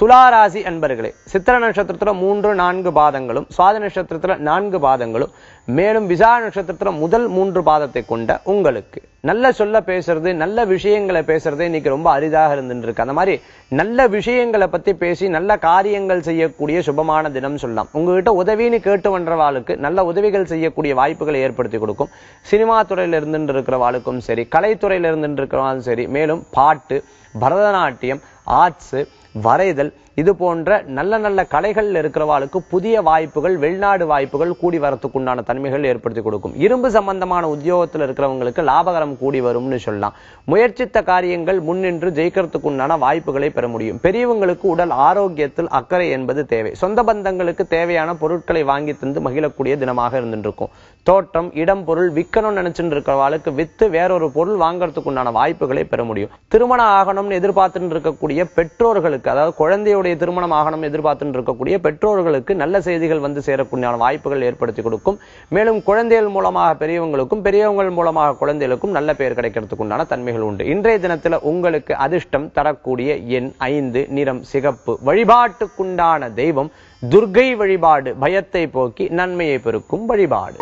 துளாராசி அன்பர்களே, சித்திர நட்சத்திரத்துல 3-4 பாதங்களும், சுவாதி நட்சத்திரத்துல 4 பாதங்களும், மேலும் விசாக நட்சத்திரத்துல முதல் 3 பாதத்தை கொண்ட உங்களுக்கு நல்ல சொல்ல பேசுறது, நல்ல விஷயங்களை பேசுறது இன்னைக்கு ரொம்ப அரிதாக இருந்துட்டு இருக்கு. அந்த மாதிரி நல்ல விஷயங்களை பத்தி பேசி நல்ல காரியங்கள் செய்யக்கூடிய சுபமான தினம் சொல்லலாம். உங்ககிட்ட உதவின்னு கேட்டு வந்தவாளுக்கு நல்ல உதவிகள் செய்யக்கூடிய வாய்ப்புகளை ஏற்படுத்தி கொடுக்கும். சினிமா துறையில இருந்துட்டு இருக்கிறவாளுக்கும் சரி, கலைத்துறையில இருந்துட்டு இருக்கிறவாலும் சரி, மேலும் பாட்டு, பரதநாட்டியம், ஆர்ட்ஸ், வரைதல், இது போன்ற நல்ல நல்ல கலைகள் இருக்கிறவாளுக்கு புதிய வாய்ப்புகள், வெளிநாடு வாய்ப்புகள் கூடி வரத்துக்குண்டான தன்மைகள் ஏற்படுத்தி கொடுக்கும். இரும்பு சம்பந்தமான உத்தியோகத்தில் இருக்கிறவங்களுக்கு லாபகரம் கூடி வரும்னு சொல்லலாம். முயற்சித்த காரியங்கள் முன்னின்று ஜெயிக்கிறதுக்குண்டான வாய்ப்புகளை பெற முடியும். பெரியவங்களுக்கு உடல் ஆரோக்கியத்தில் அக்கறை என்பது தேவை. சொந்த பந்தங்களுக்கு தேவையான பொருட்களை வாங்கி தந்து மகிழக்கூடிய தினமாக இருந்துருக்கும். தோட்டம், இடம், பொருள் விற்கணும்னு நினைச்சுட்டு இருக்கிறவாளுக்கு வித்து வேறொரு பொருள் வாங்கறதுக்குண்டான வாய்ப்புகளை பெற முடியும். திருமணம் ஆகணும்னு எதிர்பார்த்துட்டு இருக்கக்கூடிய பெற்றோர்களுக்கு, அதாவது குழந்தையுடைய திருமணம் ஆகணும் எதிர்பார்த்துட்டு இருக்கக்கூடிய பெற்றோர்களுக்கு நல்ல செய்திகள் வந்து சேரக்கூடிய வாய்ப்புகள் ஏற்படுத்தி கொடுக்கும். மேலும் குழந்தைகள் மூலமாக பெரியவங்களுக்கும், பெரியவங்கள் மூலமாக குழந்தைகளுக்கும் நல்ல பெயர் கிடைக்கிறதுக்கு உண்டான தன்மைகள் உண்டு. இன்றைய தினத்துல உங்களுக்கு அதிர்ஷ்டம் தரக்கூடிய எண் 5, நிறம் சிகப்பு. வழிபாட்டுக்குண்டான தெய்வம் துர்க்கை வழிபாடு. பயத்தை போக்கி நன்மையை பெருக்கும் வழிபாடு.